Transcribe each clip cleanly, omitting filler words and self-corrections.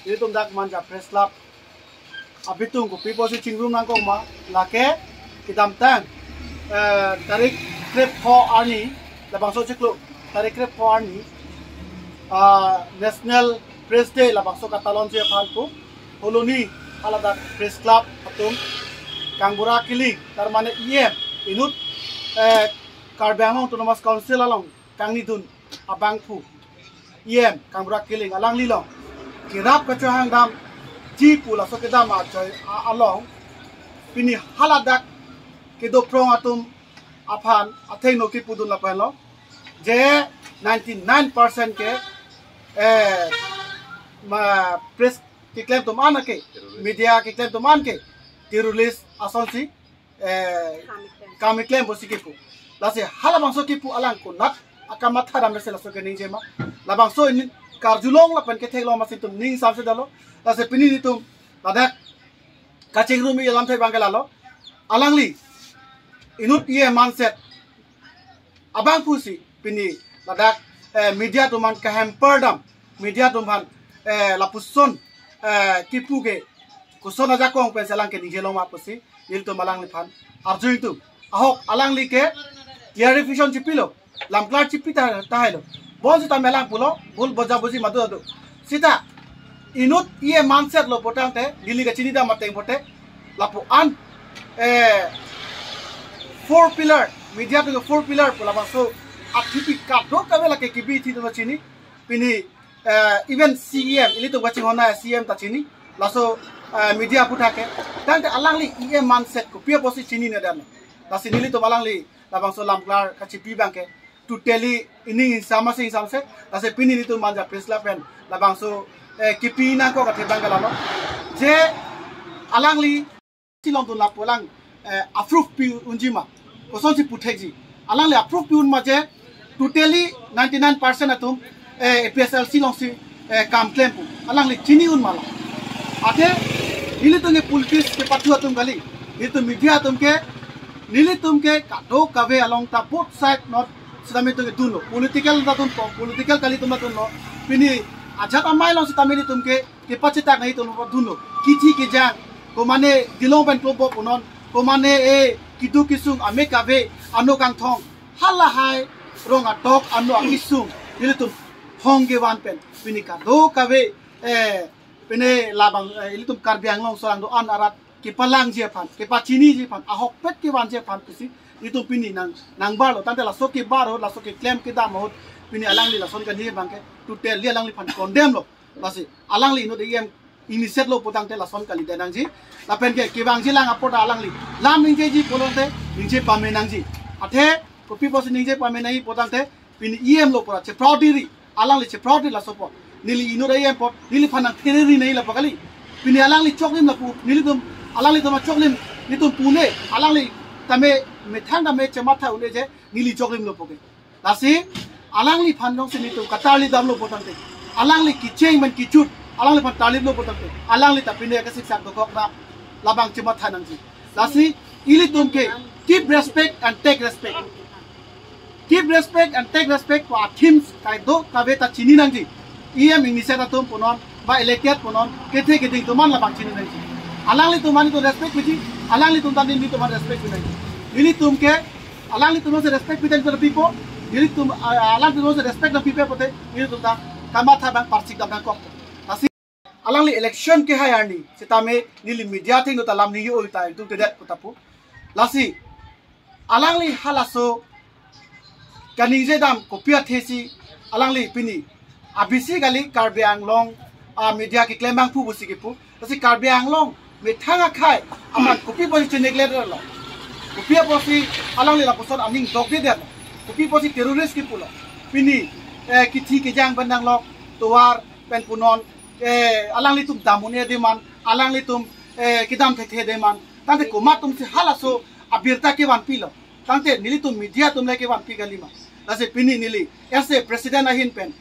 ini tum dak manja press club abitung ko people si chingrum nang ko ma lake kitam tang tarik krep ko ani labang so chiklo tarik krep ko ani national press day labang so katalon je phan ko holoni alada press club atum kangbura kili tarmane inut Karbiang Autonomous Council along Kangnidun Abangpu Kangbura Kiling alang lilong kirap kacuhang dam jipula so kedam along pini haladak kedo prong atum aphan atheng no kipudun lapan lo je 99% ke ma press ki claim tum an ke media ki claim tum an ke terrorist asonsi kami claim bosikipu lase halabang so kipu alang ko nat akamat haram mesela so kening jema labang so in karjulong lapan ke thelo masin tum ning samse dalo lase pini ni tum ladak kaching rumi lam thai bangala lo alangli inut mindset abang pusi pini ladak media tuman ka hamperdam media tuman lapuson kipu ke kusona jakong penselang ke nijelong mapusi il tum alangli phan arjui tu ahok alangli ke clarification chipilo lamklar chipita tahelo bon sita melang pulo bul boja boji madu adu sita inut mindset lo potante dili ga chinida mateng pote lapu an 4 pillar media to 4 pillar pula baso atipi kadro kabela ke kibi thi to chini pini even CEM ili to watching hona CEM ta chini laso media putake tante alangli mindset ko pia posi chini ne dan lasi nili to alangli labang so lamklar kachipi bangke to teli ini sama se lase pini ni to manja press lapen labang so kipi na ko kathe bangala no je alangli silong to lapolang approve pi unjima koson si putheji alangli approve pi unma je totally 99% atum APSL silong si kam claim pu alangli chini unmala ate nili to nge politis ke pathu atum gali itu media atum ke nili tumke kado kave along ta both side not sidame to duno political datun to political kali tum datun no pini ajat amai long sitameni tumke ke pachita ngai to no duno kithi ke jang ko mane dilong ben to bo punon ko mane kidu kisung ame kave ano kang thong hala hai rong atok ano akisung nili tum hong ge wan pen pini kado kave pini labang ili tum Karbiang long sorang do an arat ke palang je phan ke pachini je phan ahok pet ke wan je phan pisi itu pini nang bar lo tante la so ke bar ho la so ke claim ke dam ho pini alangli la son ka ni bangke to tel li alangli phan condemn lo lasi alangli no de initiate lo potang te la son ka li denang ji la pen ke bang ji lang apota alangli lam ning je ji polonte ning je pamenang ji athe ko pi pos ning je pamenai potang te pini lo pora che proudly alangli che proudly la so po nili ino de pot nili phanang thereri nei la pakali pini alangli choklim la pu nili dum alangli tama choklim nitum pune alangli tame methang tame chematha ule je nili choklim lo poke lasi alangli phandong se nitum katali dam lo potante alangli kicheng man kichut alangli phan talib lo potante alangli tapine ka siksak dokok na labang chematha nangji lasi ili tumke keep respect and take respect for teams kai do kaveta chini nangji initiate tum punon ba elected punon kethe keding tuman labang chini nangji alangli tumani to respect biji alangli tum tandin ni tuman respect biji ini tum ke alangli tum se respect biji to the people ini tum alangli tum se respect the people pote ini tum ta kamatha bang parsik da bang kok asi alangli election ke hayani sitame nili media thing to talam ni yo ta tum te dat potapu lasi alangli halaso kanije dam kopia thesi alangli pini abisi gali Karbiang long media ki claim bang pu busikipu lasi Karbiang long methanga khai aman kopi posi neglect lo kopi posi alangli la poson aning dog de der kopi posi terrorist ki pulo pini kithi ke jang bandang lo tuar pen punon alangli tum damune de man alangli tum kidam the de man tante koma tum se halaso abirta ke wan pilo tante nili tum media tum le ke wan pi galima lase pini nili ese president ahin pen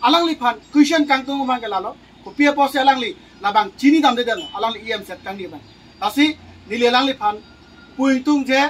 alangli phan question kang tung man galalo kopi posi alangli labang chini dam de dalo alangli set kang ni ban lasi nili alangli phan puitung je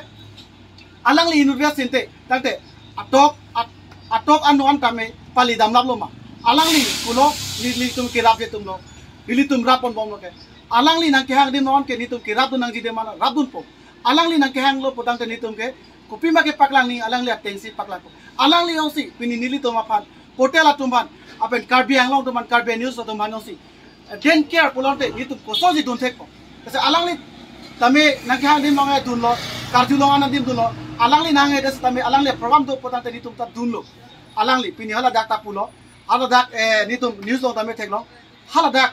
alangli university tante atok anuan tame pali dam lap lo ma alangli kulo nili tum kirap je tum lo nilitum rapon bom loke alangli nang ke hang dim non ke nitum ke radun nang jide mana radun po alangli nang ke hang lo potang te nitum ke kopi ma ke paklang ni alangli atengsi paklang po alangli osi pini nilitum apan potela tumban apen karbi anglong tuman karbi news to tuman osi den care polonte nitum kosoji dun thek po kase alangli tame nang ke hang dim nong dun lo karju long anang dim dun lo alangli nang des tame alangli program to potang te nitum ta dun lo alangli pini hala dak ta pulo hala dak nitum news lo tame thek lo hala dak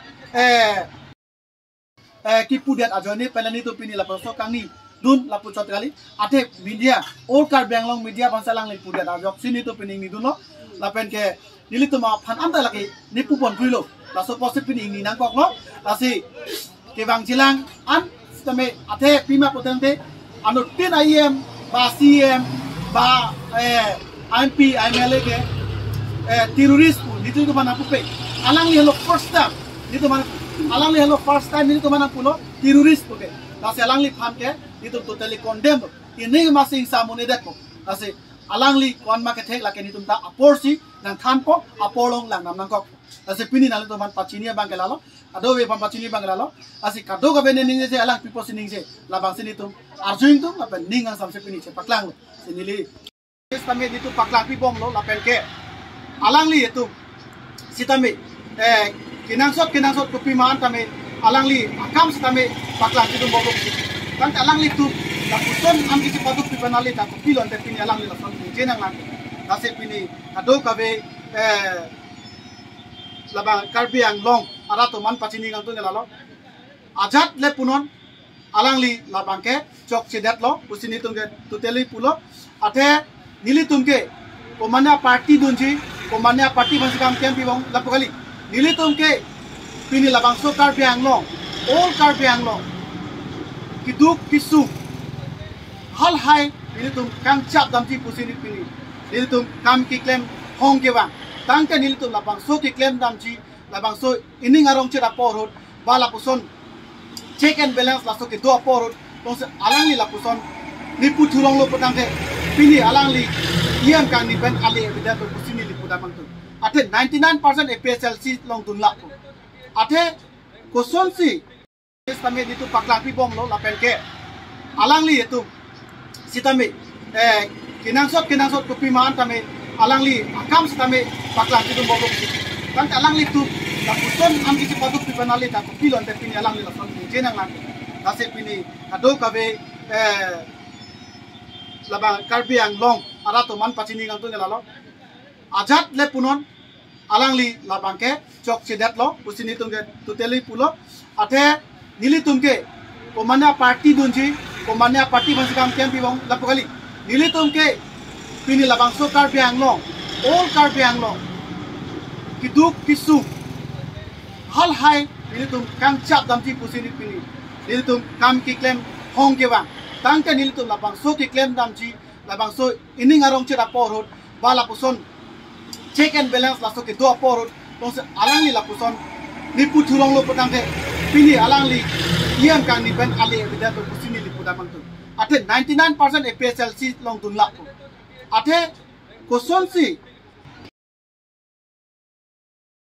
kipu diat ajoni pela nitum pini la so kangi dun la pucot kali ate media all kar banglong media bansalang le pudiat ajok sini to pini ni dun lo la pen ke nilitum ma phan am ta laki ni pu bon puilo la so posip pini ni nang kok lo la si ke bang jilang an tame ate pima potente anu tin IM ba CM ba MP IMLA ke terrorist pu nitu ko mana pupe alang li hello first time nitu mana alang li hello first time nitu mana pulo terrorist pupe lase alang li pham ke nitu totally condemn ini masing samune dekko lase alang li kon ma ke thek la ke nitu ta aporsi nang than po apolong lang nam nang kok lase pini nang to man pachinia bang ke lalo ado we pam pachini bang lalo lase kado ka bene ning je alang pipo sining je la bang sini tum arjuing tum la pen ning ang samse pini che paklang sinili tame nitu paklang pi bom lo la pen ke alangli itu sitame kinangsot kopi maan tame alangli akam sitame paklang itu bobo kan alangli itu la puson am kisi patu pi banali ta kopi lon te pini alangli la son jenang lang nase pini kado kabe laba karbi ang long arato man pachini ngang tu ngelalo ajat le punon alangli labangke chok sidat lo usini tungke tuteli pulo ate nili tumke komanya party dunji komanya party basikam kempi bong lapokali nili tumke pini labang so karbi ang long all karbi ang long kiduk kisu hal hai nili tum kang chap damji pusini pini nili tum kam ki claim hong ke bang tangke nili tum labang so ki claim damji labang so ining arong chira porot bala puson check and balance la so ke do porot tong alangli la puson ni puthulong lo potangke pini alangli iam kang ni ben ali bida to pusini li pudamang tu ate 99% APSLC long tun la ate kosonsi sitame ditu paklang pi bom lo la pen ke alangli itu sitame kinangsot kopi maan tame alangli akam sitame paklang itu bobo kan alangli tu la puson am kisi patu pi banali ta kopi lon te pini alangli la son jenang lang nase pini kado kabe laba karbi ang long arato man pachini ngang tu ngelalo ajat le punon alangli labangke chok sidat lo usini tungke tuteli pulo ate nili tumke komanya party dunji komanya party basikam kempi bong lapokali nili tumke pini labang so karbi ang long all karbi ang long kiduk kisu hal hai nili tum kang chap damji pusini pini nili tum kam ki claim hong ke bang tangke nili tum labang so ki claim damji labang so ining arong chira porot bala puson check and balance la so ke do porot tong alangli la puson ni puthulong lo potangke pini alangli iam kang ni ben ali bida to pusini li pudamang tu ate 99% APSLC long tun la ate kosonsi